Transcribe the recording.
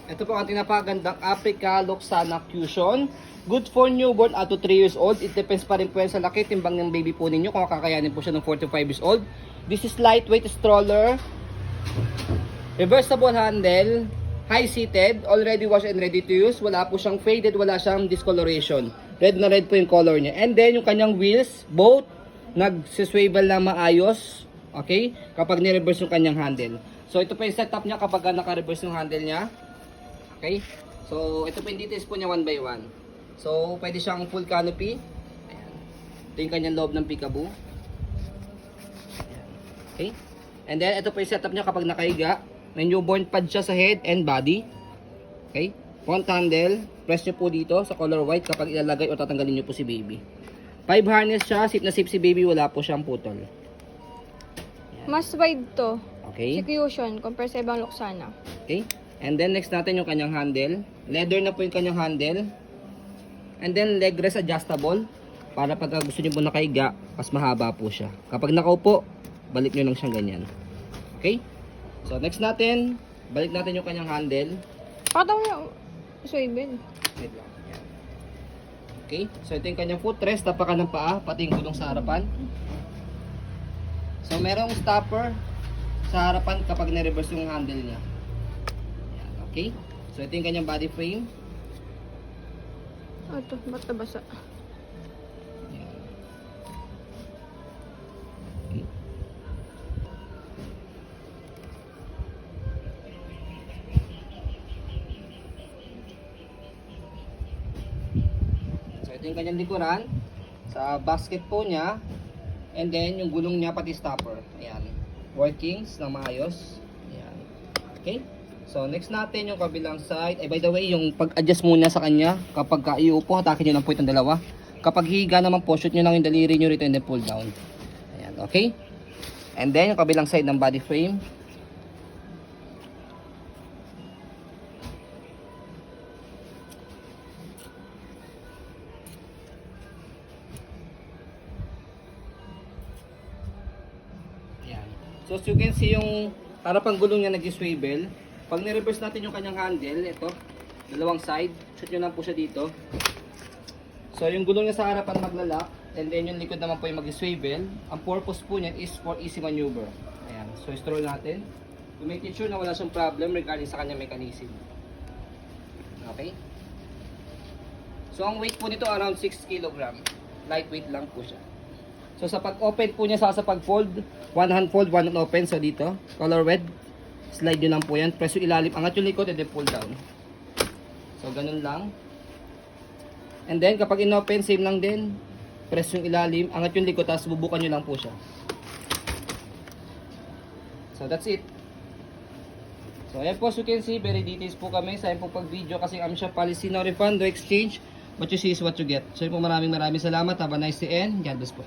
Ito po ang napakagandang Africa Loxana Cushion. Good for newborn up to 3 years old. It depends pa rin po yan sa laki, timbang ng baby po ninyo kung kakayanin po siya ng 4 to 5 years old. This is lightweight stroller. Reversible handle. High-seated. Already washed and ready to use. Wala po siyang faded, wala siyang discoloration. Red na red po yung color niya. And then yung kanyang wheels, both nagsiswivel na maayos. Okay? Kapag ni-reverse yung kanyang handle. So ito po yung setup niya kapag naka-reverse yung handle niya. Okay? So ito po yung details po niya one by one. So pwede siyang full canopy. Ayan. Ito yung kanyang loob ng peekaboo. Ayan. Okay? And then ito po yung setup niya kapag nakahiga. May newborn pad siya sa head and body. Okay? Front handle. Press nyo po dito sa color white kapag ilalagay o tatanggalin nyo po si baby. 5 harness siya. Sip na sip si baby. Wala po siyang putol. Ayan. Mas wide to. Okay? Si Cushion compare sa ibang Loxana. Okay? And then next natin yung kanyang handle. Leather na po yung kanyang handle. And then leg rest adjustable. Para pag gusto nyo po nakahiga, mas mahaba po siya. Kapag nakaupo, balik nyo lang siyang ganyan. Okay? So next natin, balik natin yung kanyang handle. Pakataw niya. Swivel. Wait lang. Yan. Okay? So ito yung kanyang footrest. Tapakan ng paa, pati yung gulong sa harapan. So merong stopper sa harapan kapag na-reverse yung handle niya. Yan. Okay? So ito yung kanyang body frame. Ito, ba't nabasa? Yan. Okay. So ito yung kanyang likuran. Sa basket po niya. And then yung gulong niya pati stopper. Ayan. Workings ng maayos. Ayan. Okay? So next natin yung kabilang side. By the way, yung pag-adjust muna sa kanya. Kapag iupo, hatakin nyo lang po itong dalawa. Kapag higa naman po, shoot nyo lang yung daliri nyo rito and then pull down. Ayan. Okay? And then yung kabilang side ng body frame. So as you can see yung harapan gulong niya nag-swivel. Pag ni-reverse natin yung kanyang handle, ito, dalawang side, shoot nyo lang po siya dito. So yung gulong niya sa harapan maglalak, and then yung likod naman po yung mag-swivel. Ang purpose po niyan is for easy maneuver. Ayan, so stroll natin. To make it sure na wala siyang problem regarding sa kanyang mechanism. Okay? So ang weight po nito around 6 kg. Lightweight lang po siya. So sa pag-open po niya sa pag-fold, one hand fold, one hand open. So dito, color red. Slide nyo lang po yan. Press yung ilalim, angat yung likod, and then pull down. So ganun lang. And then kapag in-open, same lang din. Press yung ilalim, angat yung likod, tapos bubukan nyo lang po siya. So that's it. So ayan po, as you can see, very details po kami sa po pag-video kasi kami siya policy no refund, no exchange. What you see is what you get. So yun po, maraming salamat. Have a nice day and God bless po.